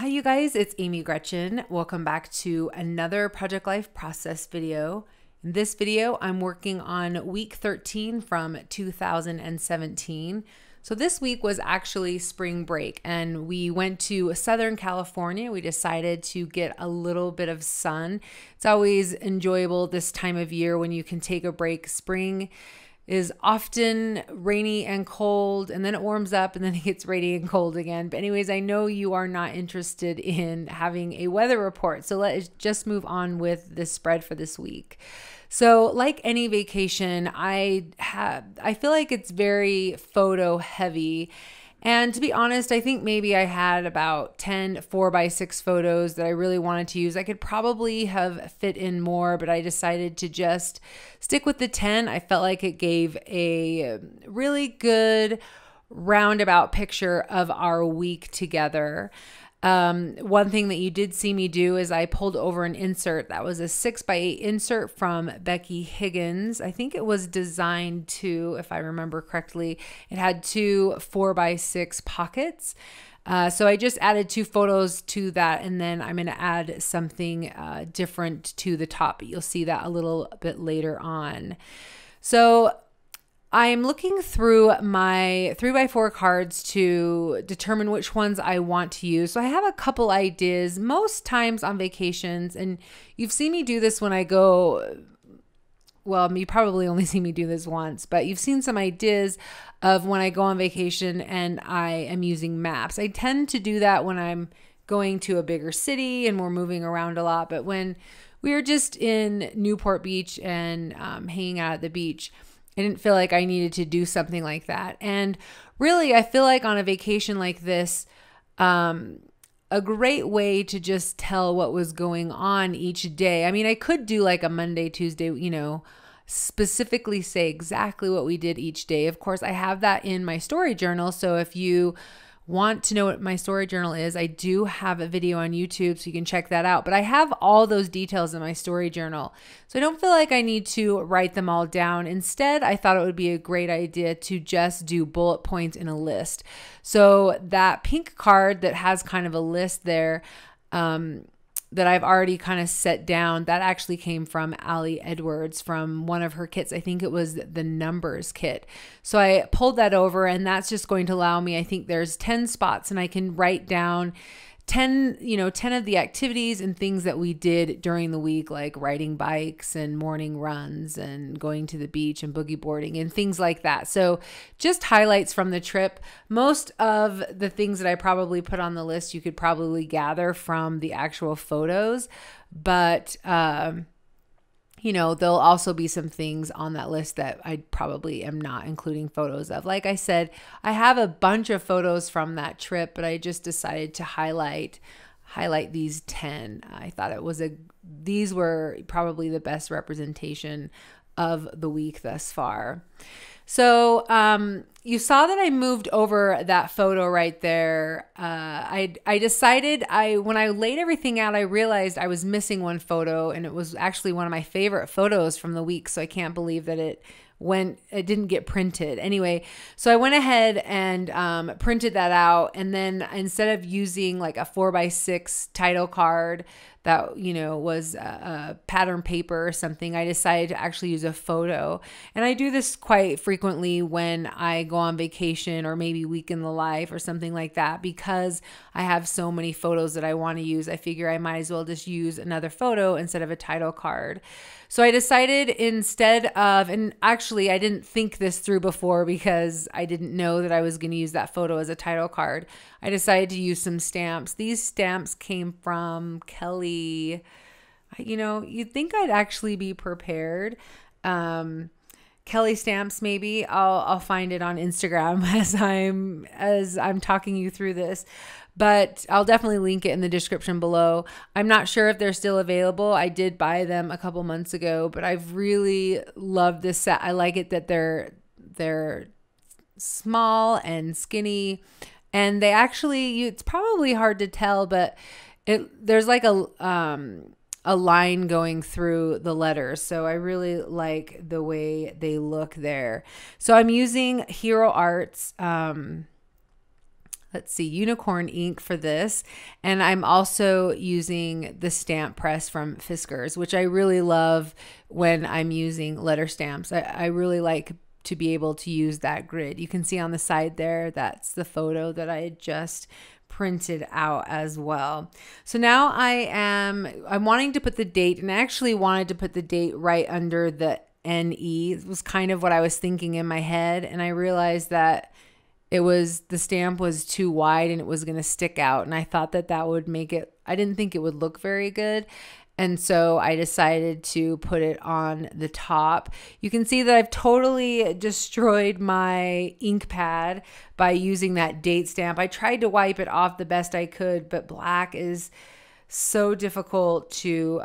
Hi you guys, it's Amy Gretchen. Welcome back to another Project Life Process video. In this video, I'm working on week 13 from 2017. So this week was actually spring break and we went to Southern California. We decided to get a little bit of sun. It's always enjoyable this time of year when you can take a break. Spring is often rainy and cold, and then it warms up and then it gets rainy and cold again. But anyways, I know you are not interested in having a weather report. So let's just move on with the spread for this week. So like any vacation, I feel like it's very photo heavy. And to be honest, I think maybe I had about 10 4x6 photos that I really wanted to use. I could probably have fit in more, but I decided to just stick with the 10. I felt like it gave a really good roundabout picture of our week together. One thing that you did see me do is I pulled over an insert. That was a 6x8 insert from Becky Higgins. I think it was designed to, if I remember correctly, it had two 4x6 pockets. So I just added two photos to that, and then I'm going to add something different to the top. But you'll see that a little bit later on. So I'm looking through my 3x4 cards to determine which ones I want to use. So I have a couple ideas most times on vacations, and you've seen me do this when I go, well, you probably only see me do this once, but you've seen some ideas of when I go on vacation and I am using maps. I tend to do that when I'm going to a bigger city and we're moving around a lot, but when we were just in Newport Beach and hanging out at the beach, I didn't feel like I needed to do something like that. And really, I feel like on a vacation like this, a great way to just tell what was going on each day. I mean, I could do like a Monday, Tuesday, specifically say exactly what we did each day. Of course, I have that in my story journal. So if you want to know what my story journal is, I do have a video on YouTube, so you can check that out. But I have all those details in my story journal. So I don't feel like I need to write them all down. Instead, I thought it would be a great idea to just do bullet points in a list. So that pink card that has kind of a list there, that I've already kind of set down, that actually came from Allie Edwards from one of her kits. I think it was the numbers kit. So I pulled that over, and that's just going to allow me, I think there's 10 spots, and I can write down 10 of the activities and things that we did during the week, like riding bikes and morning runs and going to the beach and boogie boarding and things like that. So just highlights from the trip. Most of the things that I probably put on the list, you could probably gather from the actual photos, but there'll also be some things on that list that I probably am not including photos of. Like I said, I have a bunch of photos from that trip, but I just decided to highlight these 10. I thought these were probably the best representation of the week thus far. So you saw that I moved over that photo right there. I decided when I laid everything out, I realized I was missing one photo, and it was actually one of my favorite photos from the week. So I can't believe that it didn't get printed. Anyway, so I went ahead and printed that out. And then instead of using like a 4x6 title card that, was a pattern paper or something, I decided to actually use a photo. And I do this quite frequently when I go on vacation or maybe week in the life or something like that, because I have so many photos that I want to use. I figure I might as well just use another photo instead of a title card. So I decided instead of, and actually I didn't think this through before because I didn't know that I was going to use that photo as a title card. I decided to use some stamps. These stamps came from Kelly. You'd think I'd actually be prepared. Kelly Stamps, maybe I'll find it on Instagram as I'm talking you through this, but I'll definitely link it in the description below. I'm not sure if they're still available. I did buy them a couple months ago, but I've really loved this set. I like it that they're small and skinny, and they actually, it's probably hard to tell, but there's like a line going through the letters. So I really like the way they look there. So I'm using Hero Arts let's see, unicorn ink for this. And I'm also using the stamp press from Fiskars, which I really love when I'm using letter stamps. I really like to be able to use that grid. You can see on the side there, that's the photo that I had just printed out as well. So now I'm wanting to put the date, and I actually wanted to put the date right under the NE. It was kind of what I was thinking in my head, and I realized that the stamp was too wide and it was going to stick out, and I thought that would make it, I didn't think it would look very good. And so I decided to put it on the top. You can see that I've totally destroyed my ink pad by using that date stamp. I tried to wipe it off the best I could, but black is so difficult to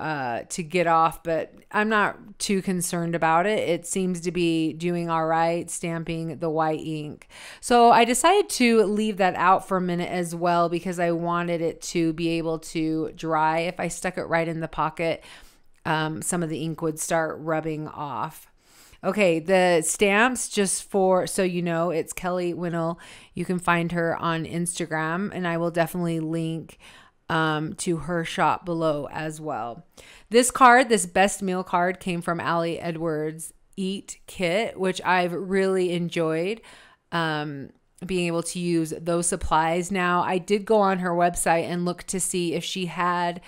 get off, but I'm not too concerned about it. It seems to be doing all right, stamping the white ink. So I decided to leave that out for a minute as well, because I wanted it to be able to dry. If I stuck it right in the pocket, some of the ink would start rubbing off. Okay, the stamps, just so you know, it's Kelly Winnell. You can find her on Instagram, and I will definitely link to her shop below as well. This card, this best meal card, came from Ali Edwards' Eat Kit, which I've really enjoyed being able to use those supplies. Now, I did go on her website and look to see if she had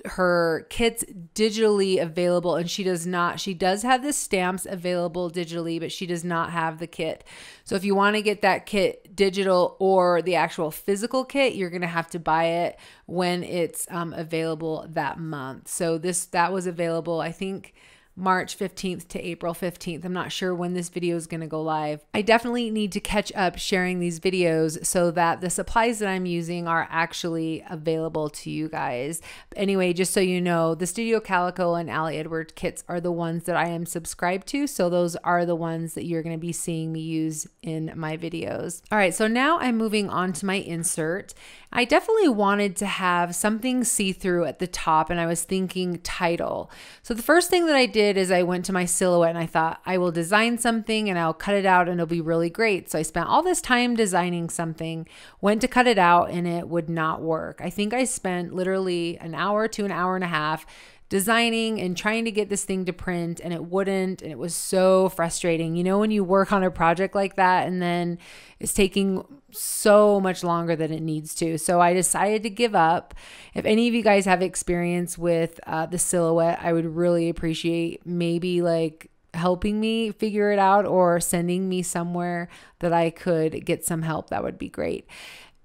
her kits digitally available, and she does not. She does have the stamps available digitally, but she does not have the kit. So if you want to get that kit digital or the actual physical kit, you're going to have to buy it when it's available that month. So that was available, I think, March 15th to April 15th. I'm not sure when this video is going to go live. I definitely need to catch up sharing these videos so that the supplies that I'm using are actually available to you guys. Anyway, just so you know, the Studio Calico and Ali Edwards kits are the ones that I am subscribed to. So those are the ones that you're going to be seeing me use in my videos. All right, so now I'm moving on to my insert. I definitely wanted to have something see-through at the top, and I was thinking title. So the first thing that I did is I went to my silhouette and I thought, I will design something and I'll cut it out and it'll be really great. So I spent all this time designing something, went to cut it out, and it would not work. I think I spent literally an hour to an hour and a half designing and trying to get this thing to print, and it wouldn't, and it was so frustrating. You know, when you work on a project like that and then it's taking so much longer than it needs to. So I decided to give up. If any of you guys have experience with the silhouette, I would really appreciate maybe like helping me figure it out or sending me somewhere that I could get some help. That would be great.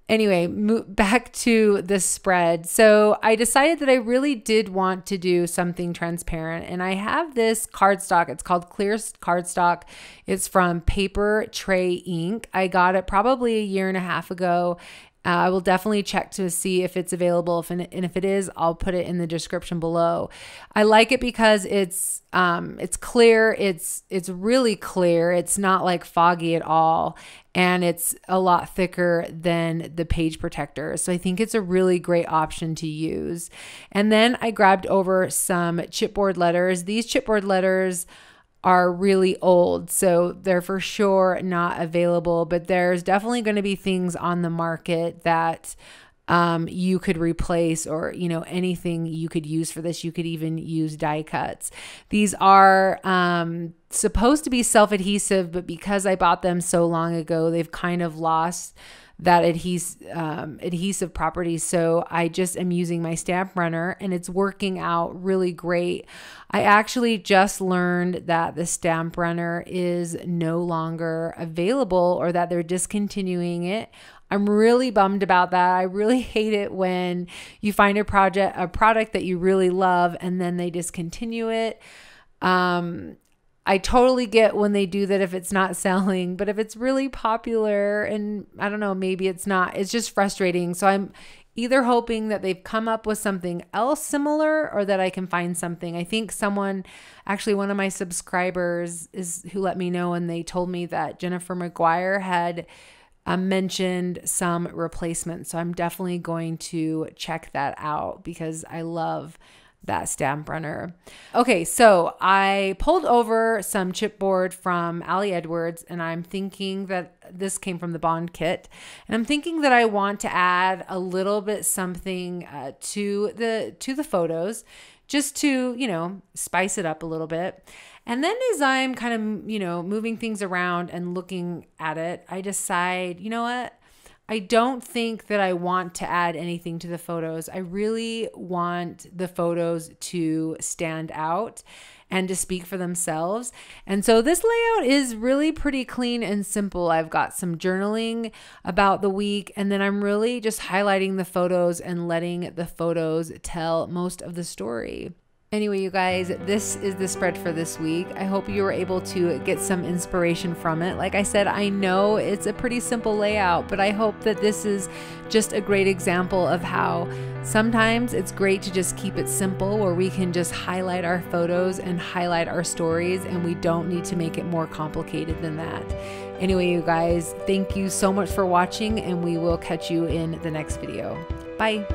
Anyway, back to the spread. So I decided that I really did want to do something transparent, and I have this cardstock. It's called Clear Cardstock. It's from Paper Tray Ink. I got it probably a year and a half ago. I will definitely check to see if it's available. And if it is, I'll put it in the description below. I like it because it's clear. It's really clear. It's not like foggy at all. And it's a lot thicker than the page protector. So I think it's a really great option to use. And then I grabbed over some chipboard letters. These chipboard letters are really old, so they're for sure not available, but there's definitely going to be things on the market that you could replace, or, you know, anything you could use for this. You could even use die cuts. These are supposed to be self-adhesive, but because I bought them so long ago, they've kind of lost that adhesive properties. So I just am using my stamp runner, and it's working out really great. I actually just learned that the stamp runner is no longer available, or that they're discontinuing it. I'm really bummed about that. I really hate it when you find a product that you really love and then they discontinue it. I totally get when they do that if it's not selling, but if it's really popular, and I don't know, maybe it's not, it's just frustrating. So I'm either hoping that they've come up with something else similar, or that I can find something. I think someone, actually one of my subscribers who let me know, and they told me that Jennifer McGuire had mentioned some replacements. So I'm definitely going to check that out, because I love that stamp runner. Okay, so I pulled over some chipboard from Ali Edwards, and I'm thinking that this came from the Bond kit, and I'm thinking that I want to add a little bit something to the photos, just to, you know, spice it up a little bit. And then as I'm kind of, you know, moving things around and looking at it, I decide, you know what? I don't think that I want to add anything to the photos. I really want the photos to stand out and to speak for themselves. And so this layout is really pretty clean and simple. I've got some journaling about the week, and then I'm really just highlighting the photos and letting the photos tell most of the story. Anyway, you guys, this is the spread for this week. I hope you were able to get some inspiration from it. Like I said, I know it's a pretty simple layout, but I hope that this is just a great example of how sometimes it's great to just keep it simple, where we can just highlight our photos and highlight our stories, and we don't need to make it more complicated than that. Anyway, you guys, thank you so much for watching, and we will catch you in the next video. Bye.